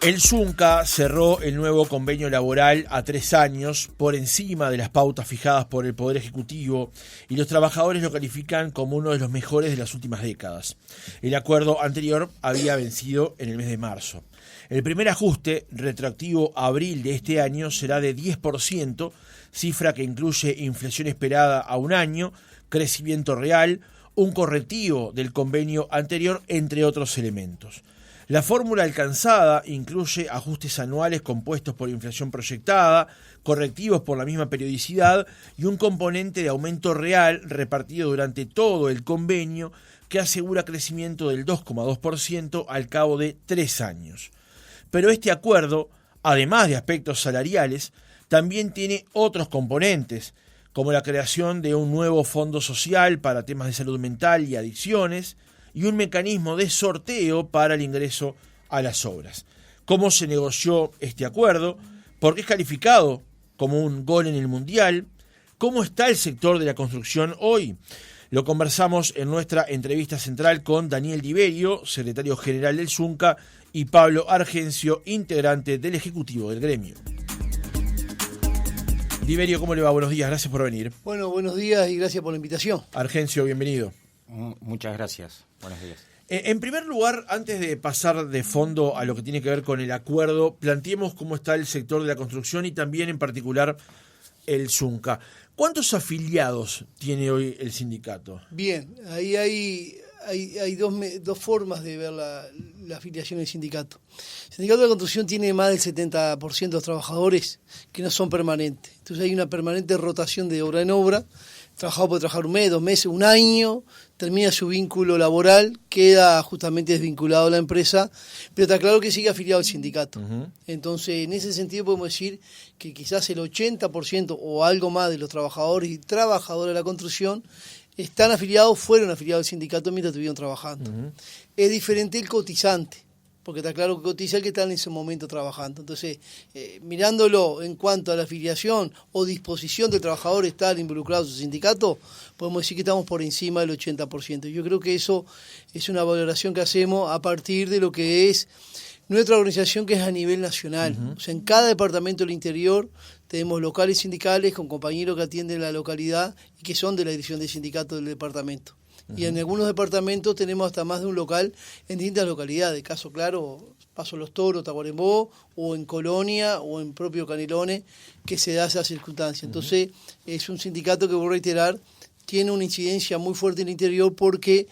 El Zunca cerró el nuevo convenio laboral a 3 años por encima de las pautas fijadas por el Poder Ejecutivo y los trabajadores lo califican como uno de los mejores de las últimas décadas. El acuerdo anterior había vencido en el mes de marzo. El primer ajuste, retroactivo a abril de este año, será de 10%, cifra que incluye inflación esperada a un año, crecimiento real, un correctivo del convenio anterior, entre otros elementos. La fórmula alcanzada incluye ajustes anuales compuestos por inflación proyectada, correctivos por la misma periodicidad y un componente de aumento real repartido durante todo el convenio que asegura crecimiento del 2,2% al cabo de 3 años. Pero este acuerdo, además de aspectos salariales, también tiene otros componentes, como la creación de un nuevo fondo social para temas de salud mental y adicciones, y un mecanismo de sorteo para el ingreso a las obras. ¿Cómo se negoció este acuerdo? ¿Por qué es calificado como un gol en el Mundial? ¿Cómo está el sector de la construcción hoy? Lo conversamos en nuestra entrevista central con Daniel Diverio, secretario general del Zunca, y Pablo Argencio, integrante del Ejecutivo del gremio. Diverio, ¿cómo le va? Buenos días, gracias por venir. Bueno, buenos días y gracias por la invitación. Argencio, bienvenido. Muchas gracias. Buenos días. En primer lugar, antes de pasar de fondo a lo que tiene que ver con el acuerdo, planteemos cómo está el sector de la construcción y también en particular el Zunca. ¿Cuántos afiliados tiene hoy el sindicato? Bien, ahí hay dos formas de ver la afiliación del sindicato. El sindicato de la construcción tiene más del 70% de los trabajadores que no son permanentes. Entonces hay una permanente rotación de obra en obra. El trabajador puede trabajar 1 mes, 2 meses, 1 año, termina su vínculo laboral, queda justamente desvinculado de la empresa, pero está claro que sigue afiliado al sindicato. Uh-huh. Entonces, en ese sentido podemos decir que quizás el 80% o algo más de los trabajadores y trabajadoras de la construcción fueron afiliados al sindicato mientras estuvieron trabajando. Uh-huh. Es diferente el cotizante, porque está claro que cotiza el que está en ese momento trabajando. Entonces, mirándolo en cuanto a la afiliación o disposición del trabajador estar involucrado en su sindicato, podemos decir que estamos por encima del 80%. Yo creo que eso es una valoración que hacemos a partir de lo que es nuestra organización, que es a nivel nacional. Uh-huh. O sea, en cada departamento del interior tenemos locales sindicales con compañeros que atienden la localidad y que son de la dirección del sindicato del departamento. Y en algunos departamentos tenemos hasta más de un local en distintas localidades. Caso claro, Paso Los Toros, Tacuarembó, o en Colonia, o en propio Canelones, que se da esa circunstancia. Entonces, es un sindicato que, voy a reiterar, tiene una incidencia muy fuerte en el interior porque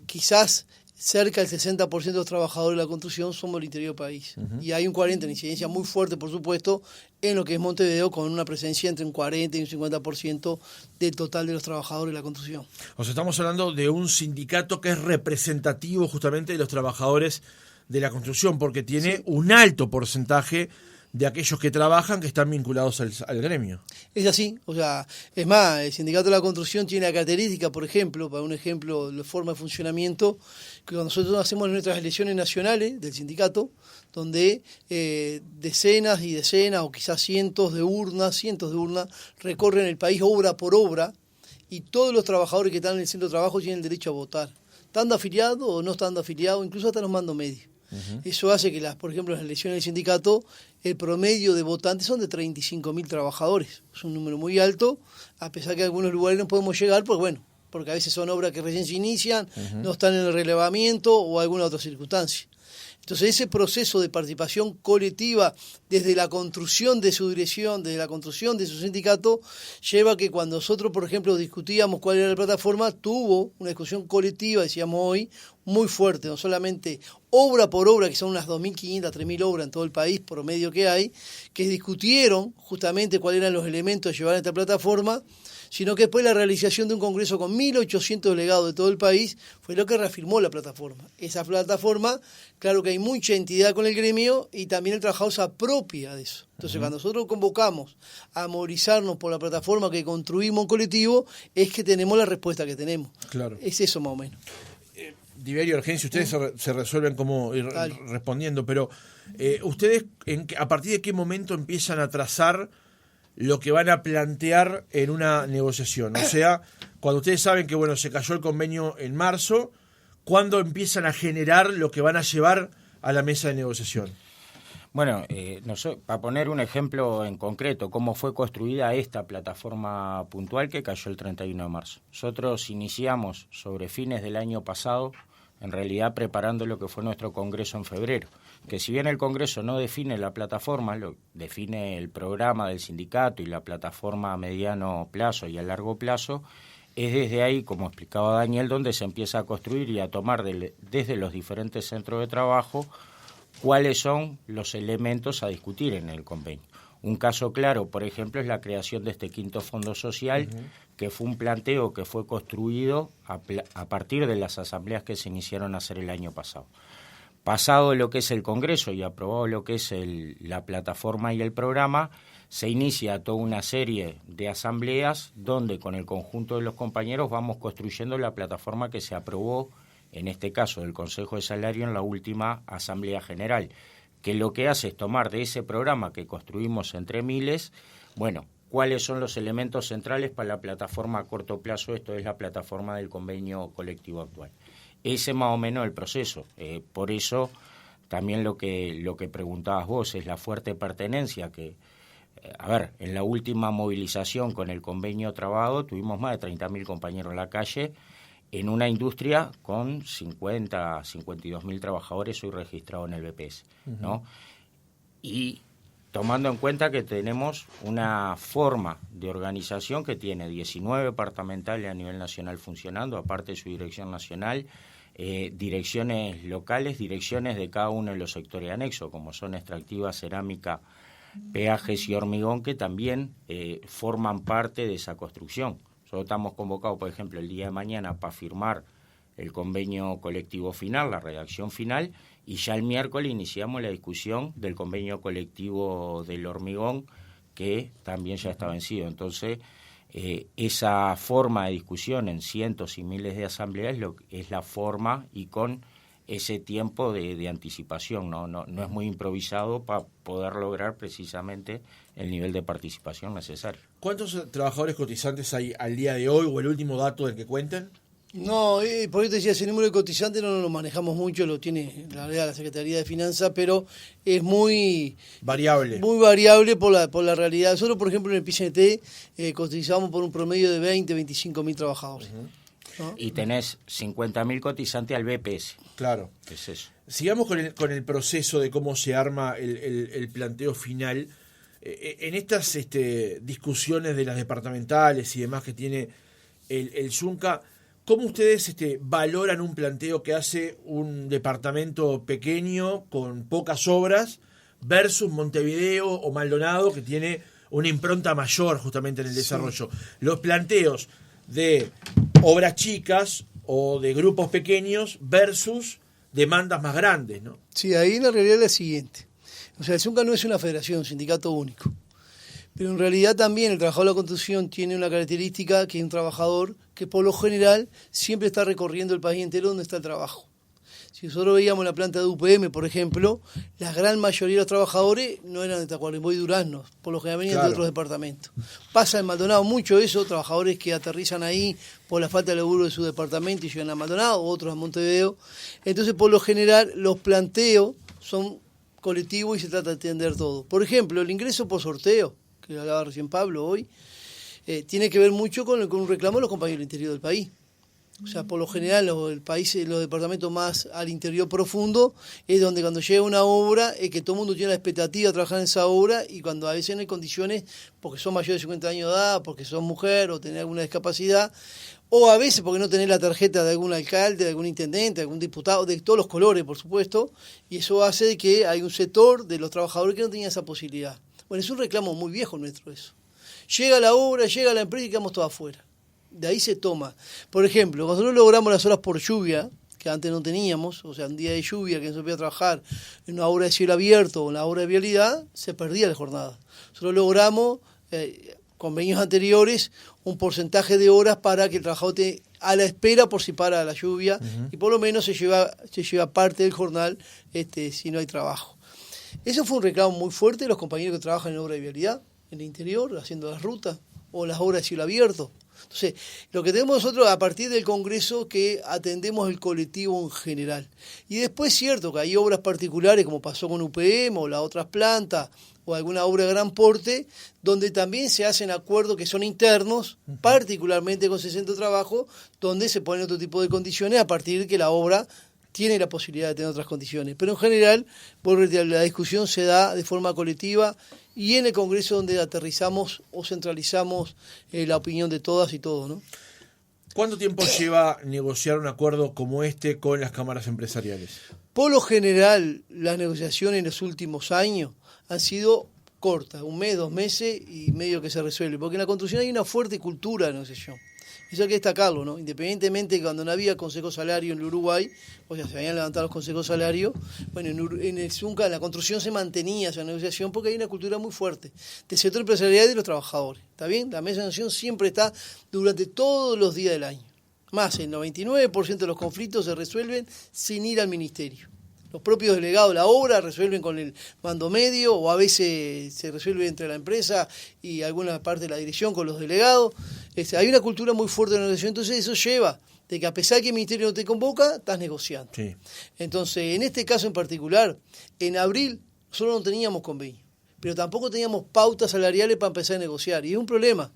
quizás cerca del 60% de los trabajadores de la construcción somos del interior del país. Uh-huh. Y hay un 40% de incidencia muy fuerte, por supuesto, en lo que es Montevideo, con una presencia entre un 40 y un 50% del total de los trabajadores de la construcción. O sea, estamos hablando de un sindicato que es representativo justamente de los trabajadores de la construcción, porque tiene un alto porcentaje de aquellos que trabajan que están vinculados al gremio. Es así, o sea, es más, el sindicato de la construcción tiene la característica, por ejemplo, para un ejemplo de forma de funcionamiento, que cuando nosotros hacemos nuestras elecciones nacionales del sindicato, donde decenas y decenas o quizás cientos de urnas recorren el país obra por obra, y todos los trabajadores que están en el centro de trabajo tienen el derecho a votar, estando afiliados o no estando afiliados, incluso hasta los mandos medios. Uh-huh. Eso hace que, por ejemplo, en las elecciones del sindicato, el promedio de votantes son de 35.000 trabajadores. Es un número muy alto, a pesar que en algunos lugares no podemos llegar, porque a veces son obras que recién se inician, uh-huh, no están en el relevamiento o alguna otra circunstancia. Entonces, ese proceso de participación colectiva desde la construcción de su dirección, desde la construcción de su sindicato, lleva a que cuando nosotros, por ejemplo, discutíamos cuál era la plataforma, tuvo una discusión colectiva, decíamos hoy, muy fuerte, no solamente obra por obra, que son unas 2.500, 3.000 obras en todo el país, promedio que hay, que discutieron justamente cuáles eran los elementos de llevar a esta plataforma, sino que después la realización de un congreso con 1.800 delegados de todo el país fue lo que reafirmó la plataforma. Esa plataforma, claro que hay mucha entidad con el gremio y también el trabajador se apropia de eso. Entonces, cuando nosotros convocamos a movilizarnos por la plataforma que construimos en colectivo, es que tenemos la respuesta que tenemos. Claro. Es eso más o menos. Diverio, Argencio, ustedes se resuelven como ir respondiendo, pero ¿ustedes a partir de qué momento empiezan a trazar lo que van a plantear en una negociación? O sea, cuando ustedes saben que se cayó el convenio en marzo, ¿cuándo empiezan a generar lo que van a llevar a la mesa de negociación? Bueno, para poner un ejemplo en concreto, cómo fue construida esta plataforma puntual que cayó el 31 de marzo. Nosotros iniciamos sobre fines del año pasado, en realidad preparando lo que fue nuestro congreso en febrero, que si bien el congreso no define la plataforma, define el programa del sindicato y la plataforma a mediano plazo y a largo plazo, es desde ahí, como explicaba Daniel, donde se empieza a construir y a tomar desde los diferentes centros de trabajo cuáles son los elementos a discutir en el convenio. Un caso claro, por ejemplo, es la creación de este quinto fondo social, que fue un planteo que fue construido a partir de las asambleas que se iniciaron a hacer el año pasado. Pasado lo que es el Congreso y aprobado lo que es la plataforma y el programa, se inicia toda una serie de asambleas donde con el conjunto de los compañeros vamos construyendo la plataforma que se aprobó, en este caso del Consejo de Salario, en la última Asamblea General, que lo que hace es tomar de ese programa que construimos entre miles, bueno, cuáles son los elementos centrales para la plataforma a corto plazo, esto es la plataforma del convenio colectivo actual. Ese más o menos el proceso, por eso también lo que preguntabas vos es la fuerte pertenencia que, en la última movilización con el convenio trabado tuvimos más de 30.000 compañeros en la calle, en una industria con 52.000 trabajadores hoy registrados en el BPS, ¿no? Y tomando en cuenta que tenemos una forma de organización que tiene 19 departamentales a nivel nacional funcionando, aparte de su dirección nacional, direcciones locales, direcciones de cada uno de los sectores anexos, como son extractiva, cerámica, peajes y hormigón, que también forman parte de esa construcción. Nosotros estamos convocados, por ejemplo, el día de mañana para firmar el convenio colectivo final, la redacción final, y ya el miércoles iniciamos la discusión del convenio colectivo del hormigón, que también ya está vencido. Entonces, esa forma de discusión en cientos y miles de asambleas es la forma y con ese tiempo de anticipación, no es muy improvisado para poder lograr precisamente el nivel de participación necesario. ¿Cuántos trabajadores cotizantes hay al día de hoy o el último dato del que cuenten? No, por eso te decía, ese número de cotizantes no lo manejamos mucho, lo tiene la Secretaría de Finanzas, pero es muy variable por la realidad. Nosotros, por ejemplo, en el PCNT cotizamos por un promedio de 20-25.000 trabajadores. ¿No? Y tenés 50.000 cotizantes al BPS. Claro. ¿Qué es eso? Sigamos con el proceso de cómo se arma el planteo final. En estas discusiones de las departamentales y demás que tiene el Zunca, ¿cómo ustedes valoran un planteo que hace un departamento pequeño con pocas obras versus Montevideo o Maldonado, que tiene una impronta mayor justamente en el desarrollo? Sí. Los planteos de obras chicas o de grupos pequeños versus demandas más grandes, ¿no? Sí, ahí la realidad es la siguiente. O sea, el Zunca no es una federación, un sindicato único. Pero en realidad también el trabajador de la construcción tiene una característica, que es un trabajador que por lo general siempre está recorriendo el país entero donde está el trabajo. Si nosotros veíamos la planta de UPM, por ejemplo, la gran mayoría de los trabajadores no eran de Tacuarembó y Durazno, por lo general venían de otros departamentos. Pasa en Maldonado mucho eso, trabajadores que aterrizan ahí por la falta de laburo de su departamento y llegan a Maldonado, otros a Montevideo. Entonces, por lo general, los planteos son colectivos y se trata de atender todo. Por ejemplo, el ingreso por sorteo, que hablaba recién Pablo hoy, tiene que ver mucho con un reclamo de los compañeros del interior del país. O sea, por lo general, los departamentos más al interior profundo es donde cuando llega una obra, que todo el mundo tiene la expectativa de trabajar en esa obra, y cuando a veces no hay condiciones, porque son mayores de 50 años de edad, porque son mujer o tener alguna discapacidad, o a veces porque no tener la tarjeta de algún alcalde, de algún intendente, de algún diputado, de todos los colores, por supuesto, y eso hace que hay un sector de los trabajadores que no tenía esa posibilidad. Bueno, es un reclamo muy viejo nuestro eso. Llega la obra, llega la empresa y quedamos todos afuera. De ahí se toma. Por ejemplo, cuando nosotros logramos las horas por lluvia, que antes no teníamos, o sea, un día de lluvia que no se podía trabajar en una obra de cielo abierto o en una obra de vialidad, se perdía la jornada. Nosotros logramos, convenios anteriores, un porcentaje de horas para que el trabajador esté a la espera por si para la lluvia, y por lo menos se lleva parte del jornal si no hay trabajo. Eso fue un reclamo muy fuerte de los compañeros que trabajan en obra de vialidad, en el interior, haciendo las rutas. o las obras de cielo abierto. Entonces, lo que tenemos nosotros a partir del Congreso que atendemos el colectivo en general. Y después es cierto que hay obras particulares, como pasó con UPM o las otras plantas, o alguna obra de gran porte, donde también se hacen acuerdos que son internos, particularmente con ese centro de trabajo, donde se ponen otro tipo de condiciones a partir de que la obra tiene la posibilidad de tener otras condiciones. Pero en general, la discusión se da de forma colectiva y en el Congreso donde aterrizamos o centralizamos la opinión de todas y todos, ¿no? ¿Cuánto tiempo lleva negociar un acuerdo como este con las cámaras empresariales? Por lo general, las negociaciones en los últimos años han sido cortas, 1 mes, 2 meses y medio que se resuelve, porque en la construcción hay una fuerte cultura de negociación. Eso hay que destacarlo, ¿no? Independientemente de cuando no había consejo salario en el Uruguay, o sea, se habían levantado los consejos salarios, bueno, en el Zunca, en la construcción se mantenía esa negociación porque hay una cultura muy fuerte del sector empresarial y de los trabajadores. ¿Está bien? La mesa de negociación siempre está durante todos los días del año. Más, el 99% de los conflictos se resuelven sin ir al ministerio. Los propios delegados de la obra resuelven con el mando medio o a veces se resuelve entre la empresa y alguna parte de la dirección con los delegados. Hay una cultura muy fuerte de negociación, entonces eso lleva de que a pesar que el ministerio no te convoca, estás negociando. Sí. Entonces, en este caso en particular, en abril nosotros no teníamos convenio, pero tampoco teníamos pautas salariales para empezar a negociar. Y es un problema,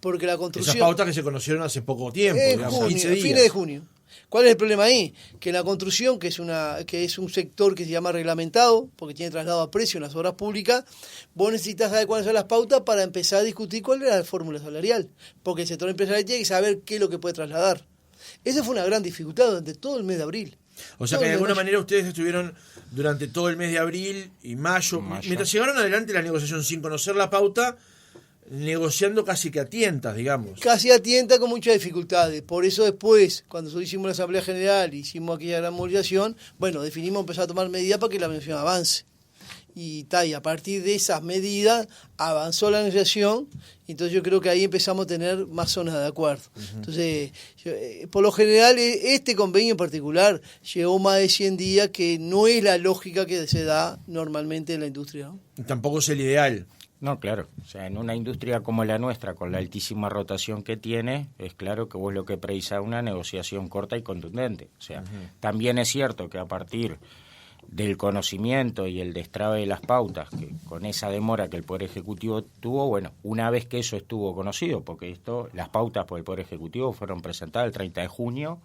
porque la construcción... Esas pautas que se conocieron hace poco tiempo, digamos, 15 días. Fines de junio. ¿Cuál es el problema ahí? Que la construcción, que es un sector que se llama reglamentado, porque tiene traslado a precio en las obras públicas, vos necesitas saber cuáles son las pautas para empezar a discutir cuál es la fórmula salarial, porque el sector empresarial tiene que saber qué es lo que puede trasladar. Esa fue una gran dificultad durante todo el mes de abril. O sea que de alguna manera ustedes estuvieron durante todo el mes de abril y mayo, mientras llegaron adelante la negociación sin conocer la pauta, negociando casi que a tientas, digamos. Casi a tientas con muchas dificultades. Por eso después, cuando nosotros hicimos la Asamblea General, hicimos aquella gran movilización, bueno, definimos empezar a tomar medidas para que la negociación avance. Y a partir de esas medidas avanzó la negociación, entonces yo creo que ahí empezamos a tener más zonas de acuerdo. Uh-huh. Entonces, por lo general, este convenio en particular llevó más de 100 días, que no es la lógica que se da normalmente en la industria, ¿no? Y tampoco es el ideal. No, claro. O sea, en una industria como la nuestra, con la altísima rotación que tiene, es claro que vos lo que precisás es una negociación corta y contundente. O sea, también es cierto que a partir del conocimiento y el destrabe de las pautas, que con esa demora que el Poder Ejecutivo tuvo, bueno, una vez que eso estuvo conocido, porque las pautas por el Poder Ejecutivo fueron presentadas el 30 de junio,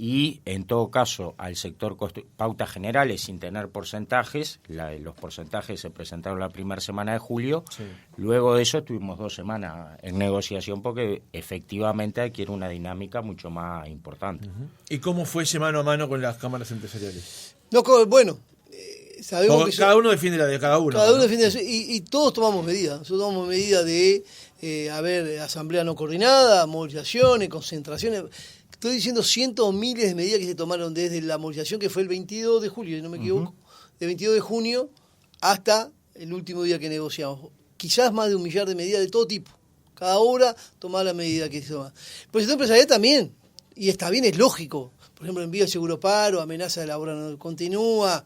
y en todo caso al sector pautas generales sin tener porcentajes, los porcentajes se presentaron la primera semana de julio, sí. Luego de eso estuvimos 2 semanas en negociación porque efectivamente adquiere una dinámica mucho más importante. Uh-huh. ¿Y cómo fue ese mano a mano con las cámaras empresariales? No, bueno, sabemos que cada uno defiende la de cada uno. Cada uno defiende y todos tomamos medidas. Nosotros tomamos medidas de asamblea no coordinada, movilizaciones, concentraciones. Estoy diciendo cientos o miles de medidas que se tomaron desde la movilización que fue el 22 de julio, si no me equivoco, del 22 de junio hasta el último día que negociamos. Quizás más de 1 millar de medidas de todo tipo. Cada hora tomaba la medida que se toma. Pero el sector empresarial también, y está bien, es lógico. Por ejemplo, envío de seguro paro, amenaza de la obra no continúa,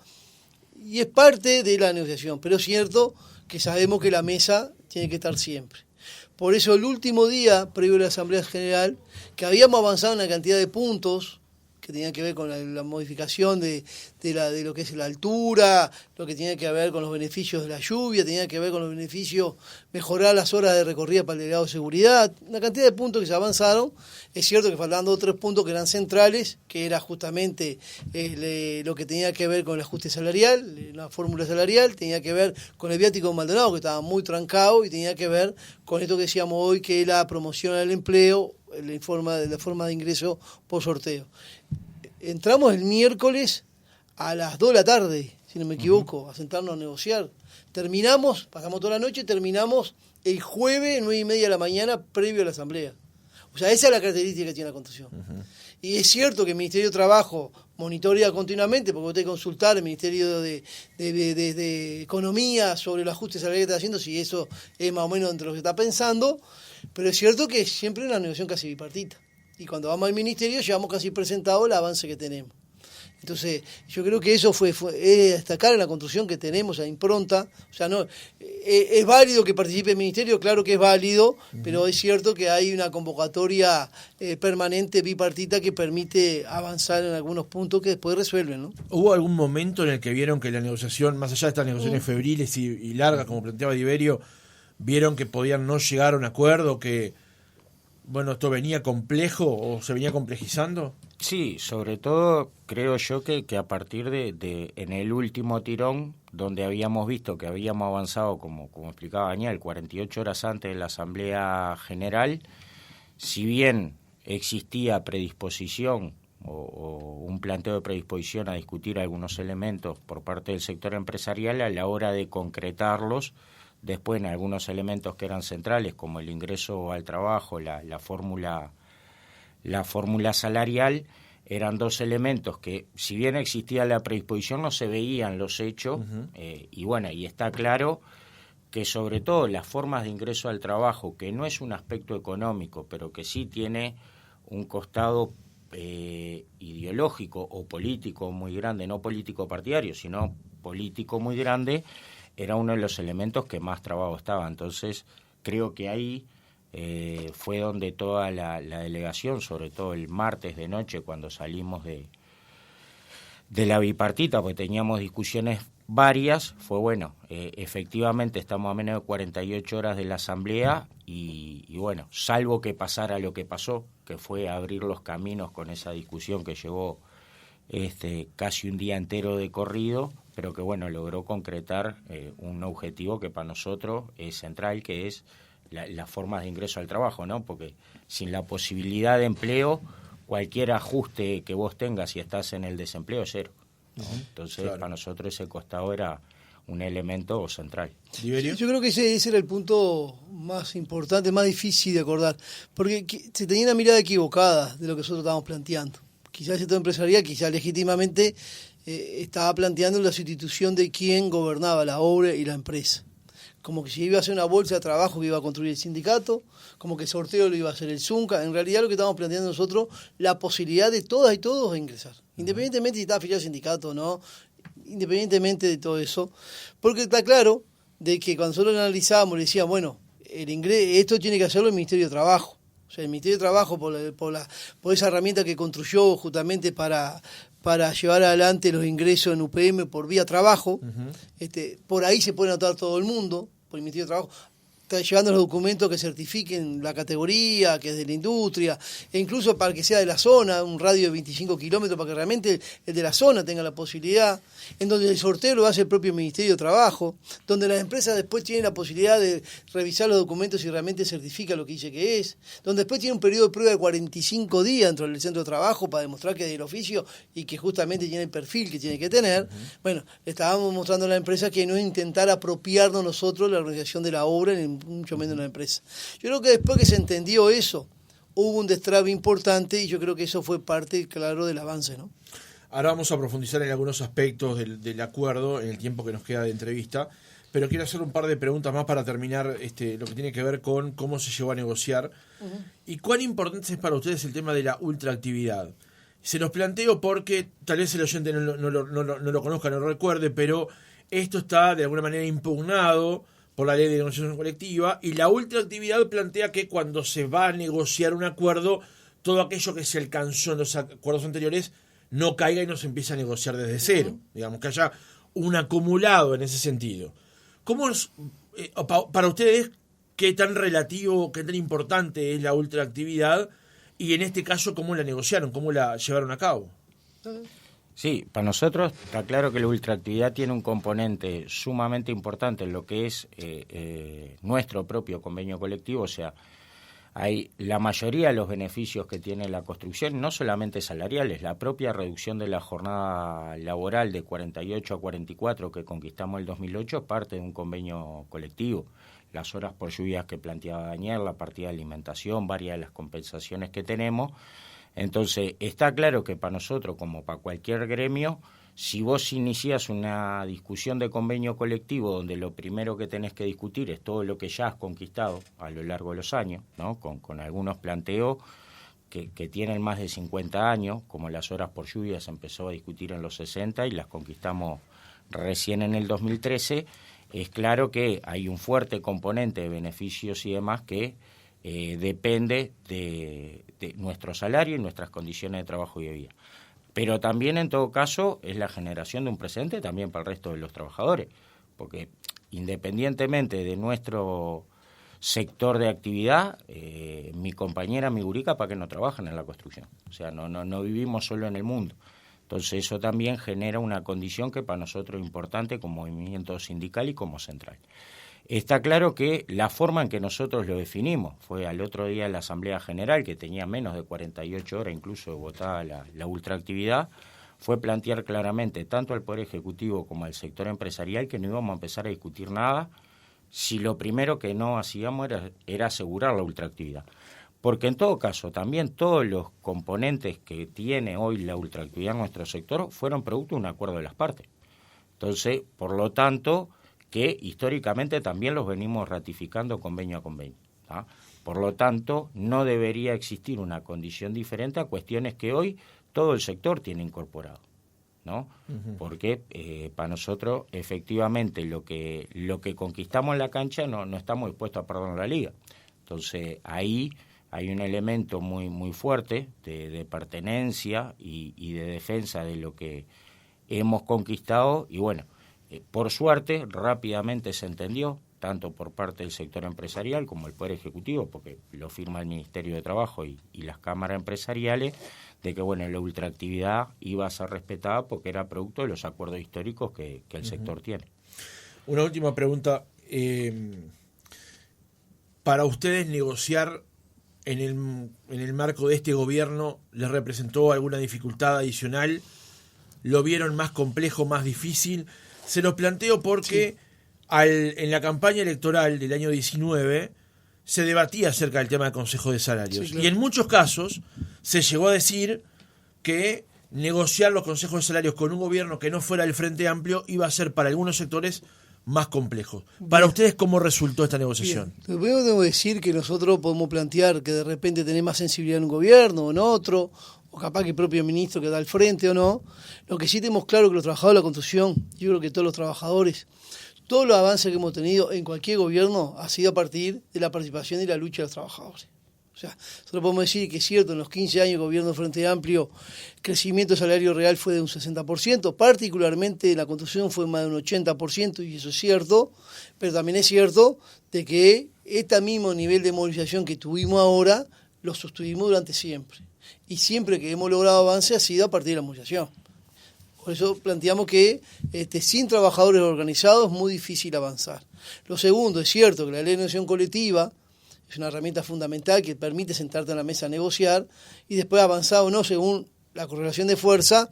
y es parte de la negociación. Pero es cierto que sabemos que la mesa tiene que estar siempre. Por eso el último día, previo a la Asamblea General, que habíamos avanzado en la cantidad de puntos que tenían que ver con la modificación de lo que es la altura, lo que tenía que ver con los beneficios de la lluvia, tenía que ver con los beneficios, mejorar las horas de recorrida para el delegado de seguridad, una cantidad de puntos que se avanzaron. Es cierto que faltaban 2 o 3 puntos que eran centrales, que era justamente lo que tenía que ver con el ajuste salarial, la fórmula salarial, tenía que ver con el viático de Maldonado, que estaba muy trancado, y tenía que ver con esto que decíamos hoy, que es la promoción al empleo, la forma de ingreso por sorteo. Entramos el miércoles a las 2 de la tarde, si no me equivoco, a sentarnos a negociar. Pasamos toda la noche, terminamos el jueves 9:30 de la mañana previo a la asamblea. O sea, esa es la característica que tiene la construcción. Uh-huh. Y es cierto que el Ministerio de Trabajo monitorea continuamente, porque usted consultar el Ministerio de Economía sobre el ajuste salarial que está haciendo, si eso es más o menos entre lo que está pensando, pero es cierto que siempre es una negociación casi bipartita. Y cuando vamos al Ministerio llevamos casi presentado el avance que tenemos. Entonces, yo creo que eso es destacar en la construcción que tenemos, la impronta. O sea, no es válido que participe el Ministerio, claro que es válido, pero es cierto que hay una convocatoria permanente, bipartita, que permite avanzar en algunos puntos que después resuelven, ¿no? ¿Hubo algún momento en el que vieron que la negociación, más allá de estas negociaciones febriles y largas, como planteaba Diverio, vieron que podían no llegar a un acuerdo, que, bueno, esto venía complejo o se venía complejizando? Sí, sobre todo creo yo que a partir de en el último tirón, donde habíamos visto que habíamos avanzado, como explicaba Daniel, 48 horas antes de la Asamblea General, si bien existía predisposición o un planteo de predisposición a discutir algunos elementos por parte del sector empresarial, a la hora de concretarlos, después en algunos elementos que eran centrales, como el ingreso al trabajo, la fórmula salarial, eran dos elementos que, si bien existía la predisposición, no se veían los hechos. Y bueno, y está claro que sobre todo las formas de ingreso al trabajo, que no es un aspecto económico, pero que sí tiene un costado ideológico o político muy grande, no político partidario, sino político muy grande, era uno de los elementos que más trabado estaba. Entonces, creo que ahí fue donde toda la delegación, sobre todo el martes de noche, cuando salimos de la bipartita, porque teníamos discusiones varias, fue bueno, efectivamente estamos a menos de 48 horas de la asamblea y bueno, salvo que pasara lo que pasó, que fue abrir los caminos con esa discusión que llevó casi un día entero de corrido, pero que bueno, logró concretar un objetivo que para nosotros es central, que es las formas de ingreso al trabajo, ¿no? Porque sin la posibilidad de empleo, cualquier ajuste que vos tengas si estás en el desempleo es cero, ¿no? Entonces, claro, para nosotros ese costado era un elemento central. ¿Liberio? Yo creo que ese era el punto más importante, más difícil de acordar, porque se tenía una mirada equivocada de lo que nosotros estábamos planteando. Quizás el sector empresarial, quizás legítimamente, estaba planteando la sustitución de quien gobernaba la obra y la empresa. Como que si iba a hacer una bolsa de trabajo que iba a construir el sindicato, como que el sorteo lo iba a hacer el Zunca. En realidad lo que estamos planteando nosotros, la posibilidad de todas y todos de ingresar, independientemente si está afiliado al sindicato o no, independientemente de todo eso, porque está claro de que cuando nosotros lo analizábamos le decíamos, bueno, esto tiene que hacerlo el Ministerio de Trabajo. O sea, el Ministerio de Trabajo, por esa herramienta que construyó justamente para llevar adelante los ingresos en UPM por vía trabajo, por ahí se puede anotar todo el mundo, por el Ministerio de Trabajo, está llevando los documentos que certifiquen la categoría, que es de la industria, e incluso para que sea de la zona, un radio de 25 kilómetros, para que realmente el de la zona tenga la posibilidad, en donde el sorteo lo hace el propio Ministerio de Trabajo, donde las empresas después tienen la posibilidad de revisar los documentos y realmente certifica lo que dice que es, donde después tiene un periodo de prueba de 45 días dentro del centro de trabajo para demostrar que es del oficio y que justamente tiene el perfil que tiene que tener. Bueno, le estábamos mostrando a la empresa que no intentar apropiarnos nosotros la organización de la obra, ni mucho menos la empresa. Yo creo que después que se entendió eso, hubo un destrabe importante y yo creo que eso fue parte, claro, del avance, ¿no? Ahora vamos a profundizar en algunos aspectos del acuerdo en el tiempo que nos queda de entrevista, pero quiero hacer un par de preguntas más para terminar lo que tiene que ver con cómo se llegó a negociar y cuán importante es para ustedes el tema de la ultraactividad. Se los planteo porque tal vez el oyente no lo conozca, no lo recuerde, pero esto está de alguna manera impugnado por la ley de negociación colectiva, y la ultraactividad plantea que cuando se va a negociar un acuerdo, todo aquello que se alcanzó en los acuerdos anteriores no caiga y no se empiece a negociar desde cero. Digamos, que haya un acumulado en ese sentido. ¿Cómo es, para ustedes, qué tan relativo, qué tan importante es la ultraactividad, y en este caso cómo la negociaron, cómo la llevaron a cabo? Sí, para nosotros está claro que la ultraactividad tiene un componente sumamente importante en lo que es nuestro propio convenio colectivo. O sea, hay la mayoría de los beneficios que tiene la construcción, no solamente salariales, la propia reducción de la jornada laboral de 48 a 44 que conquistamos el 2008 es parte de un convenio colectivo. Las horas por lluvias que planteaba Daniel, la partida de alimentación, varias de las compensaciones que tenemos. Entonces, está claro que para nosotros, como para cualquier gremio, si vos iniciás una discusión de convenio colectivo donde lo primero que tenés que discutir es todo lo que ya has conquistado a lo largo de los años, ¿no? Con algunos planteos que tienen más de 50 años, como las horas por lluvia se empezó a discutir en los 60 y las conquistamos recién en el 2013, es claro que hay un fuerte componente de beneficios y demás que depende de nuestro salario y nuestras condiciones de trabajo y de vida. Pero también, en todo caso, es la generación de un precedente también para el resto de los trabajadores, porque independientemente de nuestro sector de actividad, mi compañera, mi gurica, ¿para qué no trabajan en la construcción? O sea, no vivimos solo en el mundo. Entonces eso también genera una condición que para nosotros es importante como movimiento sindical y como central. Está claro que la forma en que nosotros lo definimos fue al otro día en la Asamblea General, que tenía menos de 48 horas incluso votada la ultraactividad, fue plantear claramente tanto al Poder Ejecutivo como al sector empresarial que no íbamos a empezar a discutir nada si lo primero que no hacíamos era asegurar la ultraactividad. Porque en todo caso, también todos los componentes que tiene hoy la ultraactividad en nuestro sector fueron producto de un acuerdo de las partes. Entonces, por lo tanto, que históricamente también los venimos ratificando convenio a convenio, ¿tá? Por lo tanto, no debería existir una condición diferente a cuestiones que hoy todo el sector tiene incorporado, ¿no? Uh-huh. Porque para nosotros, efectivamente, lo que conquistamos en la cancha no estamos dispuestos a perder la liga. Entonces, ahí hay un elemento muy, muy fuerte de pertenencia y de defensa de lo que hemos conquistado. Y bueno, por suerte, rápidamente se entendió, tanto por parte del sector empresarial como el Poder Ejecutivo, porque lo firma el Ministerio de Trabajo y las cámaras empresariales, de que bueno, la ultraactividad iba a ser respetada porque era producto de los acuerdos históricos que el sector tiene. Una última pregunta. Para ustedes, negociar en el marco de este gobierno, ¿les representó alguna dificultad adicional? ¿Lo vieron más complejo, más difícil? Se lo planteo porque en la campaña electoral del año 19 se debatía acerca del tema del Consejo de Salarios. Sí, claro. Y en muchos casos se llegó a decir que negociar los consejos de salarios con un gobierno que no fuera del Frente Amplio iba a ser para algunos sectores más complejo. Para ustedes, ¿cómo resultó esta negociación? Bien. Primero debo decir que nosotros podemos plantear que de repente tenés más sensibilidad en un gobierno o en otro, o capaz que el propio ministro que da al frente o no. Lo que sí tenemos claro que los trabajadores de la construcción, yo creo que todos los trabajadores, todos los avances que hemos tenido en cualquier gobierno ha sido a partir de la participación y la lucha de los trabajadores. O sea, nosotros podemos decir que es cierto, en los 15 años de gobierno de Frente Amplio, el crecimiento del salario real fue de un 60%, particularmente en la construcción fue más de un 80%, y eso es cierto, pero también es cierto de que este mismo nivel de movilización que tuvimos ahora, lo sostuvimos durante siempre. Y siempre que hemos logrado avance ha sido a partir de la movilización. Por eso planteamos que sin trabajadores organizados es muy difícil avanzar. Lo segundo, es cierto que la ley de negociación colectiva es una herramienta fundamental que permite sentarte en la mesa a negociar y después avanzar o no según la correlación de fuerza.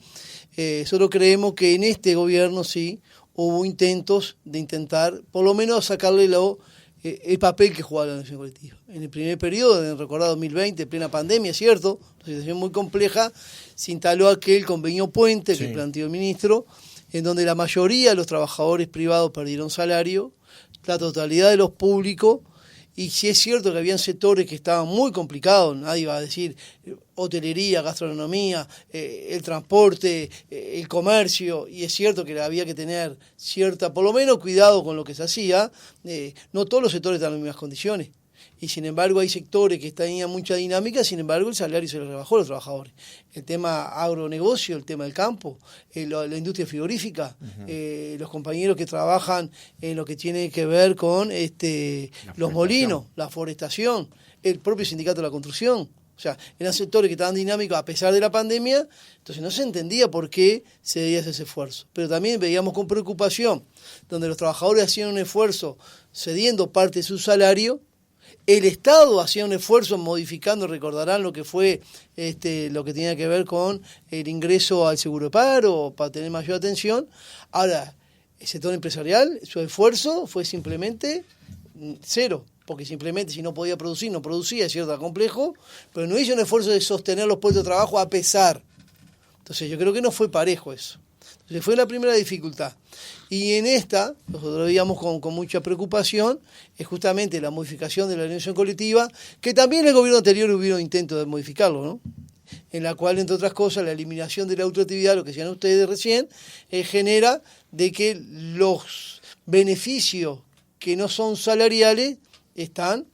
Solo creemos que en este gobierno sí hubo intentos de intentar por lo menos sacarle el papel que jugaba la negociación colectiva. En el primer periodo, en recordado 2020, plena pandemia, ¿cierto? Una situación muy compleja, se instaló aquel convenio puente que planteó el ministro, en donde la mayoría de los trabajadores privados perdieron salario, la totalidad de los públicos. Y sí es cierto que habían sectores que estaban muy complicados, nadie va a decir hotelería, gastronomía, el transporte, el comercio, y es cierto que había que tener por lo menos cuidado con lo que se hacía, no todos los sectores están en las mismas condiciones. Y sin embargo hay sectores que tenían mucha dinámica, sin embargo el salario se les rebajó a los trabajadores. El tema agronegocio, el tema del campo, la industria frigorífica, los compañeros que trabajan en lo que tiene que ver con los molinos, la forestación, el propio sindicato de la construcción. O sea, eran sectores que estaban dinámicos a pesar de la pandemia, entonces no se entendía por qué se debía hacer ese esfuerzo. Pero también veíamos con preocupación, donde los trabajadores hacían un esfuerzo cediendo parte de su salario. El Estado hacía un esfuerzo modificando, recordarán lo que fue lo que tenía que ver con el ingreso al seguro de paro para tener mayor atención. Ahora, el sector empresarial, su esfuerzo fue simplemente cero, porque simplemente si no podía producir, no producía, es cierto, era complejo, pero no hizo un esfuerzo de sostener los puestos de trabajo a pesar. Entonces yo creo que no fue parejo eso. Entonces fue la primera dificultad. Y en esta, nosotros veíamos con mucha preocupación, es justamente la modificación de la negociación colectiva, que también en el gobierno anterior hubo intentos de modificarlo, ¿no? En la cual, entre otras cosas, la eliminación de la ultraactividad, lo que decían ustedes recién, genera de que los beneficios que no son salariales están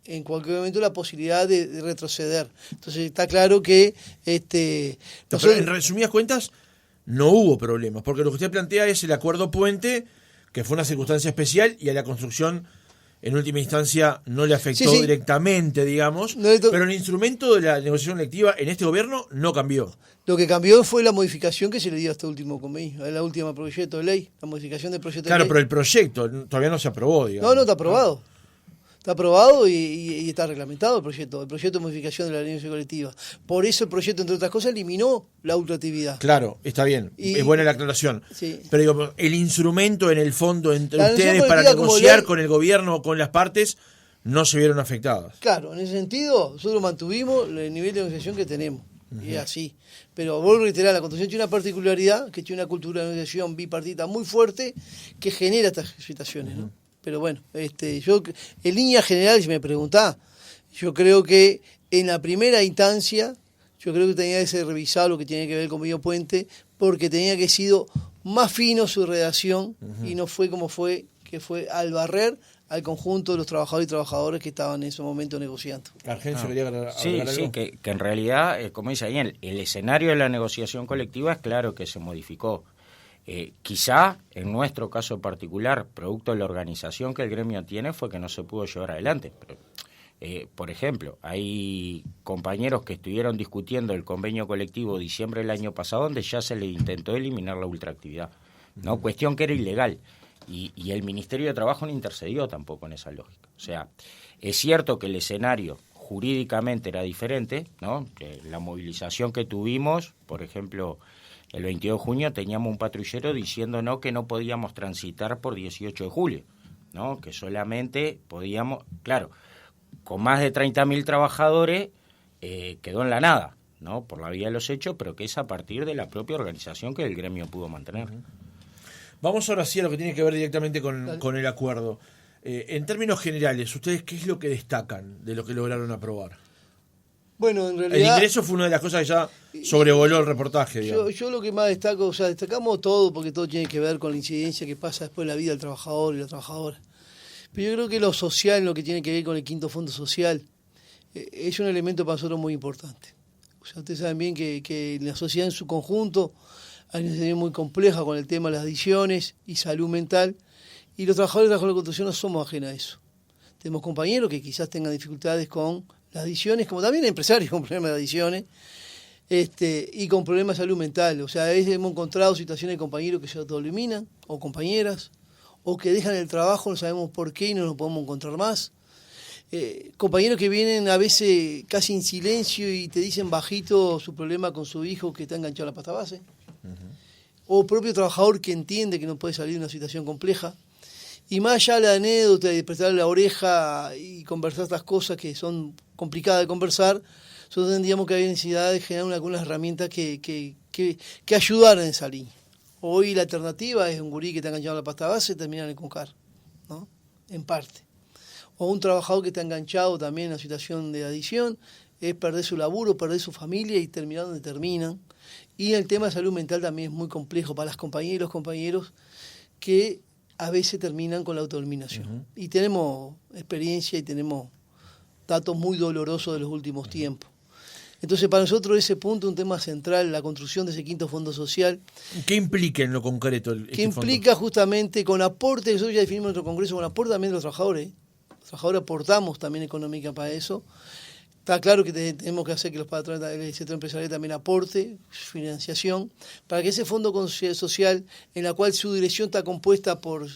en cualquier momento la posibilidad de retroceder. Entonces está claro que... Pero en resumidas cuentas, no hubo problemas, porque lo que usted plantea es el acuerdo puente, que fue una circunstancia especial, y a la construcción, en última instancia, no le afectó directamente, digamos, pero el instrumento de la negociación colectiva en este gobierno no cambió. Lo que cambió fue la modificación que se le dio a este último convenio, a la última proyecto de ley, la modificación del proyecto de ley. Claro, pero el proyecto todavía no se aprobó, digamos. No, está aprobado. Está aprobado y está reglamentado el proyecto de modificación de la negociación colectiva. Por eso el proyecto, entre otras cosas, eliminó la ultraactividad. Claro, está bien, es buena la aclaración. Sí. Pero digo, el instrumento en el fondo entre ustedes para negociar con el gobierno o con las partes no se vieron afectadas. Claro, en ese sentido, nosotros mantuvimos el nivel de negociación que tenemos. Y es así. Pero vuelvo a reiterar, la Constitución tiene una particularidad, que tiene una cultura de negociación bipartita muy fuerte, que genera estas situaciones, ¿no? Pero bueno, yo en línea general, si me preguntás, yo creo que en la primera instancia, yo creo que tenía que ser revisado lo que tiene que ver con Medio Puente, porque tenía que sido más fino su redacción y no fue como fue, que fue al barrer al conjunto de los trabajadores y trabajadoras que estaban en ese momento negociando. Argencio quería agregar sí, algo. Que en realidad, como dice ahí, el escenario de la negociación colectiva es claro que se modificó. Quizá, en nuestro caso particular, producto de la organización que el gremio tiene, fue que no se pudo llevar adelante. Pero, por ejemplo, hay compañeros que estuvieron discutiendo el convenio colectivo diciembre del año pasado, donde ya se le intentó eliminar la ultraactividad, ¿no? Cuestión que era ilegal. Y el Ministerio de Trabajo no intercedió tampoco en esa lógica. O sea, es cierto que el escenario jurídicamente era diferente, ¿no? Que la movilización que tuvimos, por ejemplo, el 22 de junio teníamos un patrullero diciéndonos que no podíamos transitar por 18 de julio, ¿no? Que solamente podíamos, claro, con más de 30.000 trabajadores quedó en la nada, ¿no? Por la vía de los hechos, pero que es a partir de la propia organización que el gremio pudo mantener. Vamos ahora sí a lo que tiene que ver directamente con el acuerdo. En términos generales, ¿ustedes qué es lo que destacan de lo que lograron aprobar? Bueno, en realidad... El ingreso fue una de las cosas que ya sobrevoló el reportaje, digamos. Yo lo que más destaco, o sea, destacamos todo porque todo tiene que ver con la incidencia que pasa después en la vida del trabajador y la trabajadora. Pero yo creo que lo social, lo que tiene que ver con el quinto fondo social, es un elemento para nosotros muy importante. O sea, ustedes saben bien que la sociedad en su conjunto hay una situación muy compleja con el tema de las adicciones y salud mental, y los trabajadores de la construcción no somos ajenos a eso. Tenemos compañeros que quizás tengan dificultades con las adicciones, como también empresarios con problemas de adicciones, y con problemas de salud mental. O sea, hemos encontrado situaciones de compañeros que se autoeliminan, o compañeras, o que dejan el trabajo, no sabemos por qué y no nos podemos encontrar más. Compañeros que vienen a veces casi en silencio y te dicen bajito su problema con su hijo que está enganchado a la pasta base. O propio trabajador que entiende que no puede salir de una situación compleja. Y más allá de la anécdota de prestarle la oreja y conversar estas cosas que son complicadas de conversar, nosotros tendríamos que haber necesidad de generar algunas herramientas que ayudaran en esa línea. Hoy la alternativa es un gurí que está enganchado a la pasta base y termina en el CONCAR, ¿no? En parte. O un trabajador que está enganchado también en una situación de adicción, es perder su laburo, perder su familia y terminar donde terminan. Y el tema de salud mental también es muy complejo para las compañeras y los compañeros que a veces terminan con la autoeliminación. Y tenemos experiencia y tenemos datos muy dolorosos de los últimos tiempos. Entonces, para nosotros ese punto es un tema central, la construcción de ese quinto fondo social. ¿Qué implica en lo concreto que implica fondo? Justamente con aporte, nosotros ya definimos en nuestro congreso, con aporte también de los trabajadores. Los trabajadores aportamos también económica para eso. Está claro que tenemos que hacer que los patrones del sector empresarial también aporte financiación para que ese fondo social, en la cual su dirección está compuesta por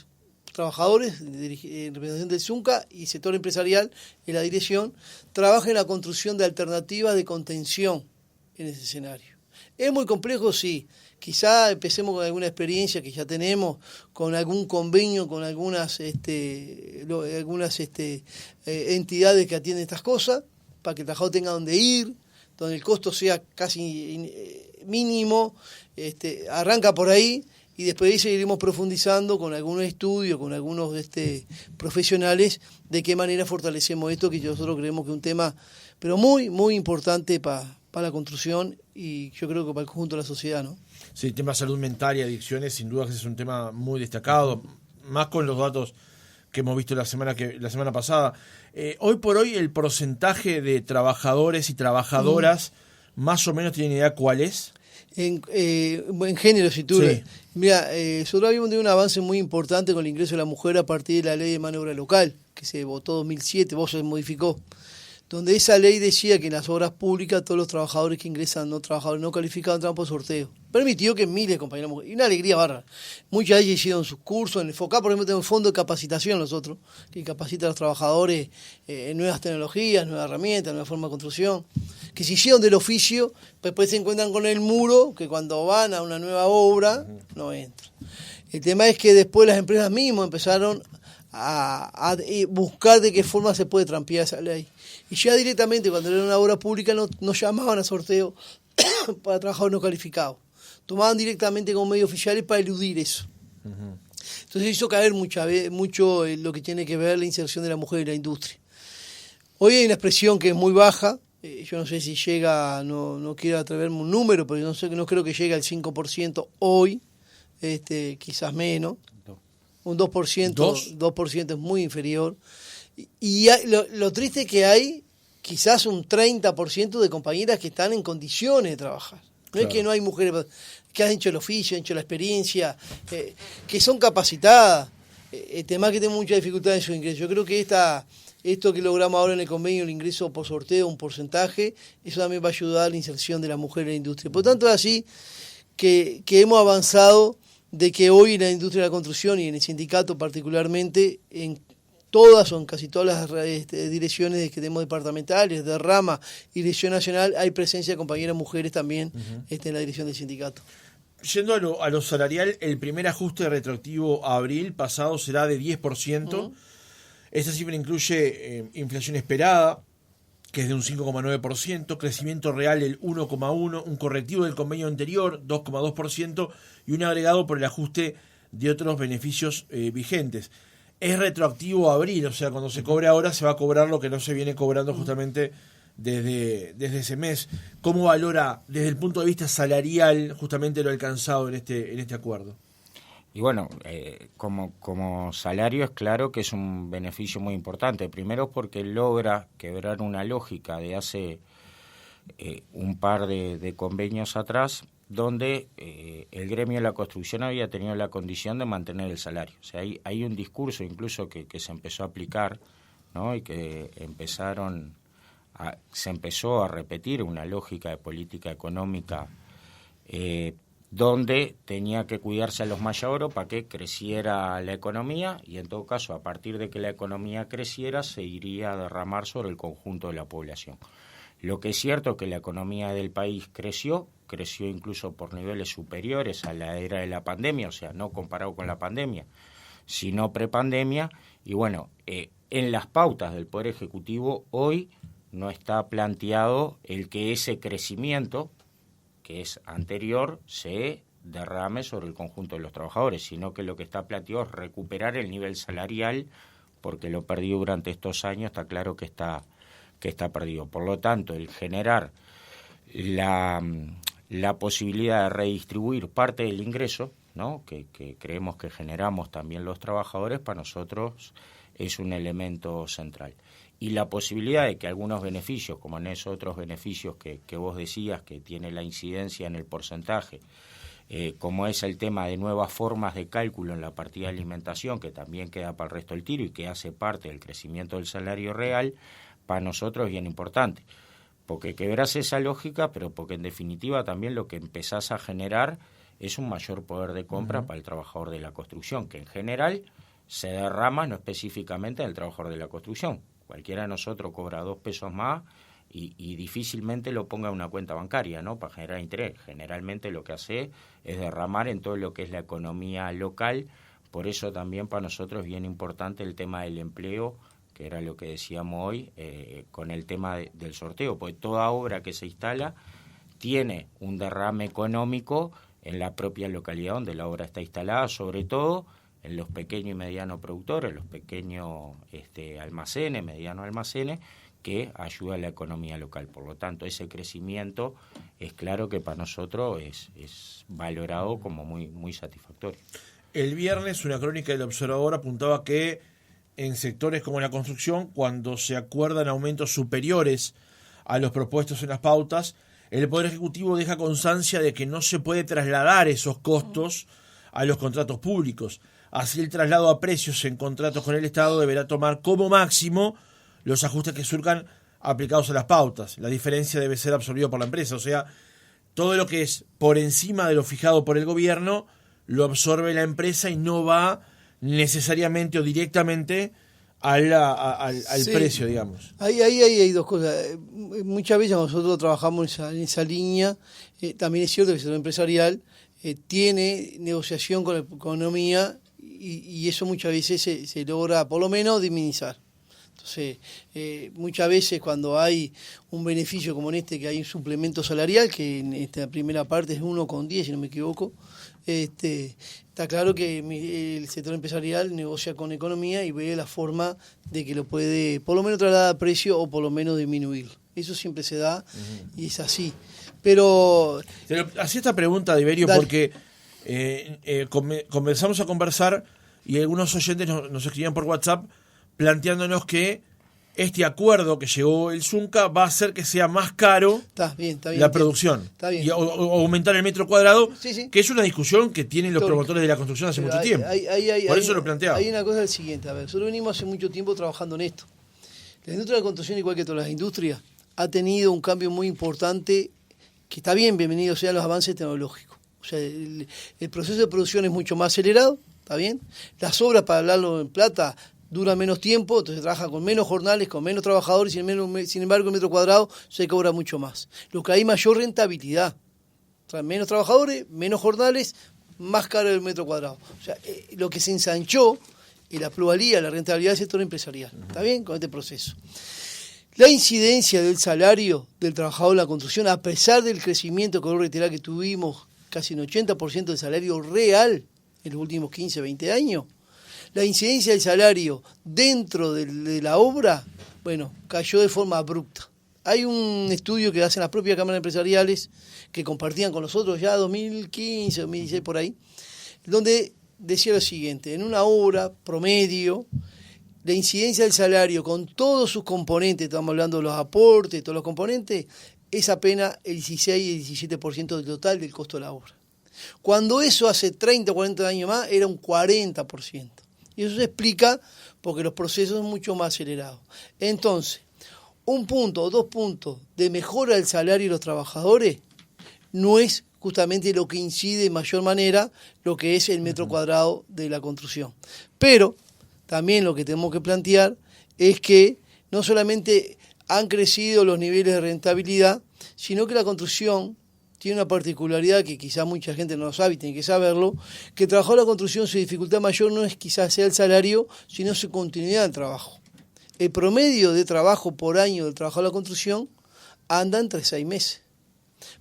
trabajadores en representación del ZUNCA y sector empresarial en la dirección, trabaje en la construcción de alternativas de contención en ese escenario. ¿Es muy complejo? Sí. Quizá empecemos con alguna experiencia que ya tenemos, con algún convenio, con algunas entidades que atienden estas cosas, para que el trabajador tenga donde ir, donde el costo sea casi mínimo, arranca por ahí y después de ahí seguiremos profundizando con algunos estudios, con algunos profesionales, de qué manera fortalecemos esto, que nosotros creemos que es un tema pero muy, muy importante para la construcción y yo creo que para el conjunto de la sociedad, ¿no? Sí, el tema de salud mental y adicciones sin duda que es un tema muy destacado, más con los datos que hemos visto la semana pasada. Hoy por hoy el porcentaje de trabajadores y trabajadoras, más o menos tienen idea cuál es. En género, si tú... Sí. Mira, nosotros habíamos tenido un avance muy importante con el ingreso de la mujer a partir de la ley de mano de obra local, que se votó en 2007, vos se modificó, donde esa ley decía que en las obras públicas todos los trabajadores que ingresan, no trabajadores no calificados, entran por sorteo. Permitió que miles de compañeros mujeres, y una alegría bárbara. Muchas de ellas hicieron sus cursos, en el FOCA, por ejemplo, tenemos un fondo de capacitación nosotros, que capacita a los trabajadores en nuevas tecnologías, nuevas herramientas, nuevas formas de construcción, que se hicieron del oficio, pues después se encuentran con el muro, que cuando van a una nueva obra, no entran. El tema es que después las empresas mismas empezaron a buscar de qué forma se puede trampear esa ley. Y ya directamente, cuando era una obra pública, nos llamaban a sorteo para trabajadores no calificados. Tomaban directamente como medios oficiales para eludir eso. Uh-huh. Entonces hizo caer mucho lo que tiene que ver la inserción de la mujer en la industria. Hoy hay una expresión que es muy baja, yo no sé si llega, no quiero atreverme un número, pero no creo que llegue al 5% hoy, quizás menos. Un 2%, ¿2? 2% es muy inferior. Y lo triste es que hay quizás un 30% de compañeras que están en condiciones de trabajar. No claro. Es que no hay mujeres que han hecho el oficio, han hecho la experiencia, que son capacitadas. El tema es que tienen mucha dificultad en su ingreso. Yo creo que esto que logramos ahora en el convenio, el ingreso por sorteo, un porcentaje, eso también va a ayudar a la inserción de la mujer en la industria. Por lo tanto, es así que hemos avanzado de que hoy en la industria de la construcción y en el sindicato particularmente, en todas o en casi todas las direcciones que tenemos departamentales, de rama y dirección nacional, hay presencia de compañeras mujeres también en la dirección del sindicato. Yendo a lo salarial, el primer ajuste retroactivo a abril pasado será de 10%. Uh-huh. Esta cifra incluye inflación esperada, que es de un 5,9%, crecimiento real del 1,1%, un correctivo del convenio anterior, 2,2%, y un agregado por el ajuste de otros beneficios vigentes. Es retroactivo a abril, o sea, cuando se cobre ahora se va a cobrar lo que no se viene cobrando justamente desde ese mes. ¿Cómo valora desde el punto de vista salarial justamente lo alcanzado en este acuerdo? Y bueno, como salario es claro que es un beneficio muy importante. Primero porque logra quebrar una lógica de hace un par de convenios atrás, donde el gremio de la construcción había tenido la condición de mantener el salario. O sea, hay un discurso incluso que se empezó a aplicar, ¿no? Y que se empezó a repetir una lógica de política económica donde tenía que cuidarse a los mayores para que creciera la economía y en todo caso, a partir de que la economía creciera, se iría a derramar sobre el conjunto de la población. Lo que es cierto es que la economía del país creció incluso por niveles superiores a la era de la pandemia, o sea, no comparado con la pandemia, sino prepandemia, y bueno, en las pautas del Poder Ejecutivo hoy no está planteado el que ese crecimiento, que es anterior, se derrame sobre el conjunto de los trabajadores, sino que lo que está planteado es recuperar el nivel salarial, porque lo perdido durante estos años está claro que está perdido. Por lo tanto, el generar la posibilidad de redistribuir parte del ingreso, ¿no? que creemos que generamos también los trabajadores, para nosotros es un elemento central. Y la posibilidad de que algunos beneficios, como en esos otros beneficios que vos decías, que tiene la incidencia en el porcentaje, como es el tema de nuevas formas de cálculo en la partida de alimentación, que también queda para el resto del tiro y que hace parte del crecimiento del salario real, para nosotros es bien importante. Porque quebrás esa lógica, pero porque en definitiva también lo que empezás a generar es un mayor poder de compra para el trabajador de la construcción, que en general se derrama no específicamente en el trabajador de la construcción. Cualquiera de nosotros cobra 2 pesos más y difícilmente lo ponga en una cuenta bancaria, ¿no? Para generar interés. Generalmente lo que hace es derramar en todo lo que es la economía local. Por eso también para nosotros es bien importante el tema del empleo, que era lo que decíamos hoy, con el tema del sorteo. Porque toda obra que se instala tiene un derrame económico en la propia localidad donde la obra está instalada, sobre todo en los pequeños y medianos productores, los pequeños almacenes, medianos almacenes, que ayuda a la economía local. Por lo tanto, ese crecimiento es claro que para nosotros es valorado como muy, muy satisfactorio. El viernes una crónica del Observador apuntaba que en sectores como la construcción, cuando se acuerdan aumentos superiores a los propuestos en las pautas, el Poder Ejecutivo deja constancia de que no se puede trasladar esos costos a los contratos públicos. Así, el traslado a precios en contratos con el Estado deberá tomar como máximo los ajustes que surcan aplicados a las pautas. La diferencia debe ser absorbida por la empresa. O sea, todo lo que es por encima de lo fijado por el gobierno lo absorbe la empresa y no va necesariamente o directamente al Sí. precio, digamos. Ahí hay dos cosas. Muchas veces nosotros trabajamos en esa línea. También es cierto que el sector empresarial tiene negociación con la economía y eso muchas veces se logra por lo menos minimizar. Entonces, muchas veces cuando hay un beneficio como en este, que hay un suplemento salarial, que en esta primera parte es 1,10, si no me equivoco, está claro que el sector empresarial negocia con economía y ve la forma de que lo puede por lo menos trasladar a precio o por lo menos disminuir. Eso siempre se da y es así. Pero Hacía esta pregunta, Diverio, Dale. porque comenzamos a conversar y algunos oyentes nos escribían por WhatsApp planteándonos que este acuerdo que llegó el Zunca va a hacer que sea más caro está bien. la producción. Está bien. O aumentar el metro cuadrado, Sí. que es una discusión que tienen los Histórica. promotores de la construcción hace Pero mucho tiempo. Por eso lo planteaba. Hay una cosa del siguiente, a ver, nosotros venimos hace mucho tiempo trabajando en esto. La industria de la construcción, igual que todas las industrias, ha tenido un cambio muy importante, que está bien, bienvenidos sean los avances tecnológicos. O sea, el proceso de producción es mucho más acelerado, ¿está bien? Las obras, para hablarlo en plata, duran menos tiempo, entonces se trabaja con menos jornales, con menos trabajadores, sin embargo el metro cuadrado se cobra mucho más. Lo que hay mayor rentabilidad. O sea, menos trabajadores, menos jornales, más caro el metro cuadrado. O sea, lo que se ensanchó es la plusvalía, la rentabilidad del sector empresarial. ¿Está bien? Con este proceso. La incidencia del salario del trabajador en la construcción, a pesar del crecimiento que reiterar que tuvimos casi un 80% del salario real en los últimos 15, 20 años, la incidencia del salario dentro de la obra, bueno, cayó de forma abrupta. Hay un estudio que hacen las propias cámaras empresariales que compartían con nosotros ya 2015, 2016 por ahí, donde decía lo siguiente: en una obra promedio, la incidencia del salario con todos sus componentes, estamos hablando de los aportes, todos los componentes, es apenas el 16 y el 17% del total del costo de la obra. Cuando eso hace 30 o 40 años más, era un 40%. Y eso se explica porque los procesos son mucho más acelerados. Entonces, 1 punto o 2 puntos de mejora del salario de los trabajadores no es justamente lo que incide de mayor manera lo que es el metro cuadrado de la construcción. Pero también lo que tenemos que plantear es que no solamente han crecido los niveles de rentabilidad, sino que la construcción tiene una particularidad que quizás mucha gente no lo sabe y tiene que saberlo, que el trabajo de la construcción, su dificultad mayor no es quizás sea el salario, sino su continuidad del trabajo. El promedio de trabajo por año del trabajo de la construcción anda entre 6 meses.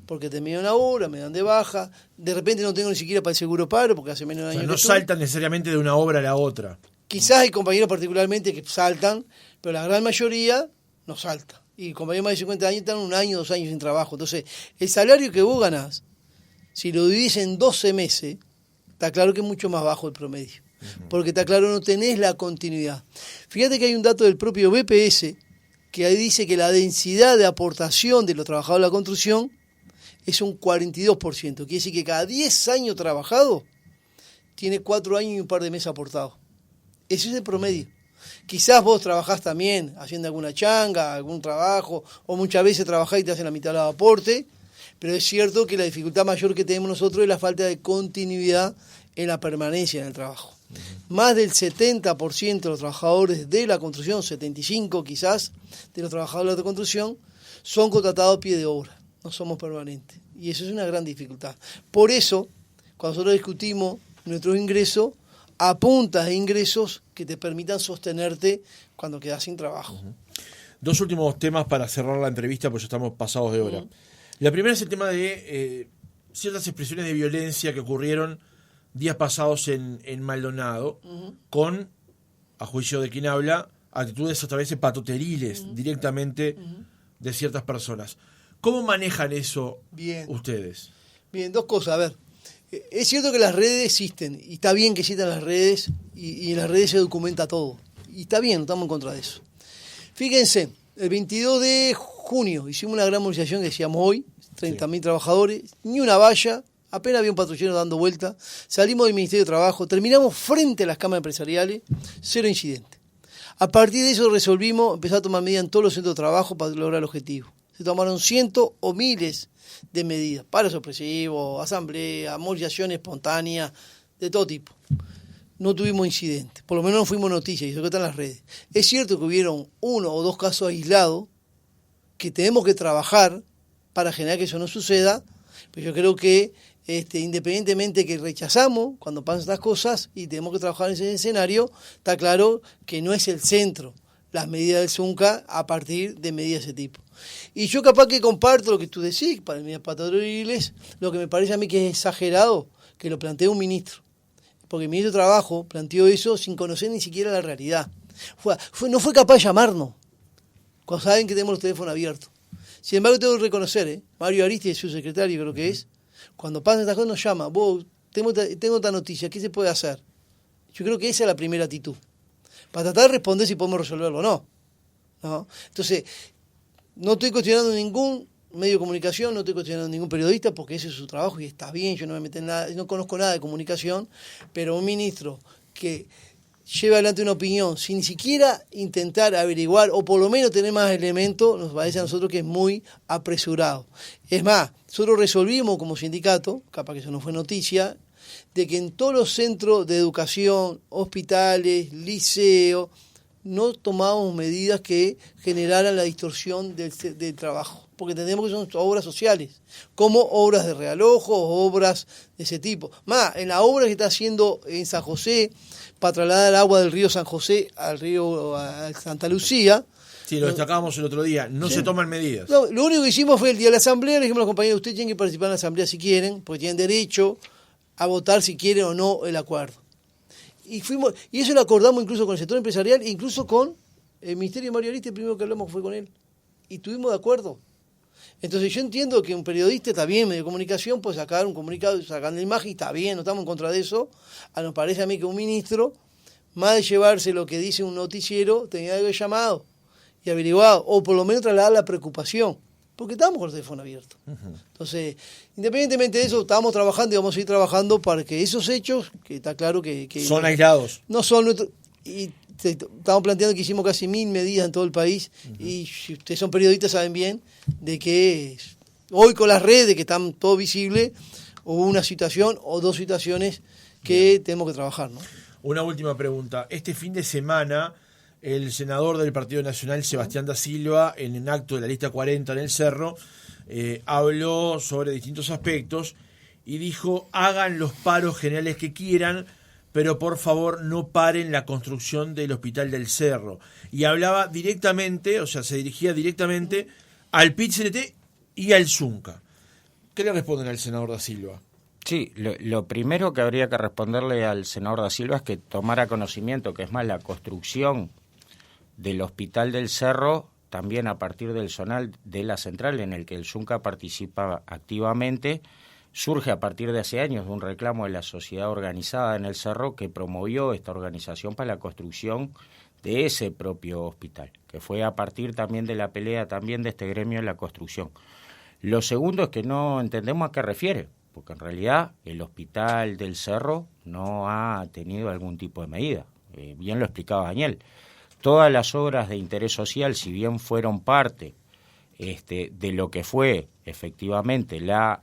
Porque termina una obra, me dan de baja, de repente no tengo ni siquiera para el seguro paro porque hace menos de un año No que estuve. saltan necesariamente de una obra a la otra. Quizás hay compañeros particularmente que saltan, pero la gran mayoría no salta. Y compañeros más de 50 años están 1 año, 2 años sin trabajo. Entonces, el salario que vos ganás, si lo dividís en 12 meses, está claro que es mucho más bajo el promedio. Porque está claro, no tenés la continuidad. Fíjate que hay un dato del propio BPS que ahí dice que la densidad de aportación de los trabajadores de la construcción es un 42%. Quiere decir que cada 10 años trabajado tiene 4 años y un par de meses aportados. Ese es el promedio. Quizás vos trabajás también haciendo alguna changa, algún trabajo, o muchas veces trabajás y te hacen la mitad del aporte, pero es cierto que la dificultad mayor que tenemos nosotros es la falta de continuidad en la permanencia en el trabajo. Más del 70% de los trabajadores de la construcción, 75% quizás, de los trabajadores de la construcción, son contratados a pie de obra, no somos permanentes. Y eso es una gran dificultad. Por eso, cuando nosotros discutimos nuestros ingresos, apuntas a ingresos que te permitan sostenerte cuando quedas sin trabajo. 2 últimos temas para cerrar la entrevista, pues ya estamos pasados de hora. La primera es el tema de ciertas expresiones de violencia que ocurrieron días pasados en Maldonado, con, a juicio de quien habla, actitudes hasta veces patoteriles directamente de ciertas personas. ¿Cómo manejan eso ustedes? Bien, dos cosas. A ver, es cierto que las redes existen, y está bien que existan las redes, y en las redes se documenta todo. Y está bien, no estamos en contra de eso. Fíjense, el 22 de junio hicimos una gran movilización que decíamos hoy, 30.000 trabajadores, ni una valla, apenas había un patrullero dando vuelta, salimos del Ministerio de Trabajo, terminamos frente a las cámaras empresariales, 0 incidente. A partir de eso resolvimos empezar a tomar medidas en todos los centros de trabajo para lograr el objetivo. Se tomaron cientos o miles de medidas, paros opresivos, asamblea, movilizaciones espontáneas, de todo tipo. No tuvimos incidentes, por lo menos no fuimos noticias, y eso que está en las redes. Es cierto que hubieron 1 o 2 casos aislados que tenemos que trabajar para generar que eso no suceda, pero yo creo que independientemente que rechazamos cuando pasan estas cosas y tenemos que trabajar en ese escenario, está claro que no es el centro las medidas del Zunca a partir de medidas de ese tipo. Y yo capaz que comparto lo que tú decís, para medidas patronales, lo que me parece a mí que es exagerado, que lo plantee un ministro. Porque el ministro de Trabajo planteó eso sin conocer ni siquiera la realidad. No fue capaz de llamarnos, cuando saben que tenemos los teléfonos abiertos. Sin embargo, tengo que reconocer, Mario Aristides, su secretario creo que es, cuando pasan estas cosas nos llama, vos, tengo esta noticia, ¿qué se puede hacer? Yo creo que esa es la primera actitud, para tratar de responder si podemos resolverlo o no. Entonces, no estoy cuestionando ningún medio de comunicación, no estoy cuestionando ningún periodista, porque ese es su trabajo y está bien, yo no me meto en nada, no conozco nada de comunicación, pero un ministro que lleva adelante una opinión sin ni siquiera intentar averiguar o por lo menos tener más elementos, nos parece a nosotros que es muy apresurado. Es más, nosotros resolvimos como sindicato, capaz que eso no fue noticia, de que en todos los centros de educación, hospitales, liceos, no tomábamos medidas que generaran la distorsión del trabajo, porque entendemos que son obras sociales, como obras de realojo, obras de ese tipo. Más, en la obra que está haciendo en San José, para trasladar agua del río San José al río a Santa Lucía. Sí, lo destacábamos el otro día, no se toman medidas. No, lo único que hicimos fue el día de la asamblea, le dijimos a los compañeros, ustedes tienen que participar en la asamblea si quieren, porque tienen derecho a votar si quieren o no el acuerdo. Y eso lo acordamos incluso con el sector empresarial, incluso con el Ministerio de Mario Aristides, el primero que hablamos fue con él. Y estuvimos de acuerdo. Entonces yo entiendo que un periodista, está bien, medio de comunicación, puede sacar un comunicado, sacar la imagen, está bien, no estamos en contra de eso. Nos parece a mí que un ministro, más de llevarse lo que dice un noticiero, tenía que haber llamado y averiguado, o por lo menos trasladar la preocupación, porque estábamos con el teléfono abierto. Entonces, independientemente de eso, estábamos trabajando y vamos a seguir trabajando para que esos hechos, que está claro que son aislados. No son nuestros. Y estamos planteando que hicimos casi 1000 medidas en todo el país, y si ustedes son periodistas saben bien de que hoy con las redes que están todo visible, hubo una situación o 2 situaciones que tenemos que trabajar, ¿no? Una última pregunta. Este fin de semana, el senador del Partido Nacional, Sebastián da Silva, en un acto de la lista 40 en el Cerro, habló sobre distintos aspectos y dijo: hagan los paros generales que quieran, pero por favor no paren la construcción del Hospital del Cerro. Y hablaba directamente, o sea, se dirigía directamente al PIT-CNT y al Zunca. ¿Qué le responden al senador da Silva? Sí, lo primero que habría que responderle al senador da Silva es que tomara conocimiento, que es más, la construcción del Hospital del Cerro, también a partir del zonal de la central en el que el Zunca participa activamente, surge a partir de hace años de un reclamo de la sociedad organizada en el Cerro que promovió esta organización para la construcción de ese propio hospital, que fue a partir también de la pelea también de este gremio en la construcción. Lo segundo es que no entendemos a qué refiere, porque en realidad el Hospital del Cerro no ha tenido algún tipo de medida. Bien lo explicaba Daniel. Todas las obras de interés social, si bien fueron parte de lo que fue efectivamente la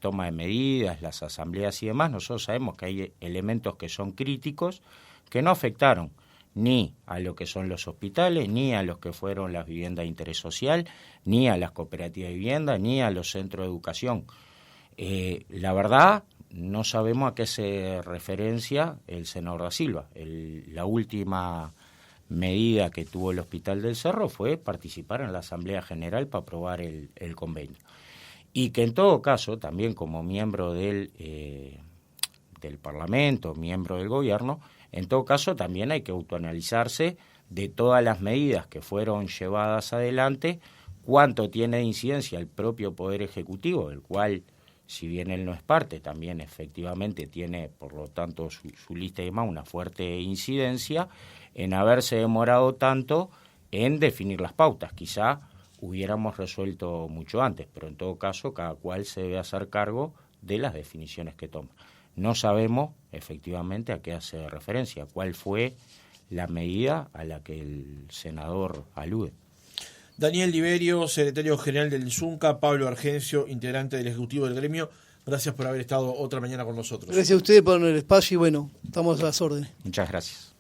toma de medidas, las asambleas y demás, nosotros sabemos que hay elementos que son críticos que no afectaron ni a lo que son los hospitales, ni a los que fueron las viviendas de interés social, ni a las cooperativas de vivienda, ni a los centros de educación. La verdad, no sabemos a qué se referencia el senador da Silva. La última medida que tuvo el Hospital del Cerro fue participar en la Asamblea General para aprobar el convenio. y que en todo caso, también como miembro del Parlamento, miembro del gobierno, en todo caso también hay que autoanalizarse de todas las medidas que fueron llevadas adelante, cuánto tiene de incidencia el propio Poder Ejecutivo, del cual, si bien él no es parte, también efectivamente tiene, por lo tanto, su lista y demás, una fuerte incidencia en haberse demorado tanto en definir las pautas. Quizá hubiéramos resuelto mucho antes, pero en todo caso cada cual se debe hacer cargo de las definiciones que toma. No sabemos efectivamente a qué hace referencia, cuál fue la medida a la que el senador alude. Daniel Liberio, secretario general del Zunca, Pablo Argencio, integrante del Ejecutivo del Gremio, gracias por haber estado otra mañana con nosotros. Gracias a ustedes por el espacio y bueno, estamos a las órdenes. Muchas gracias.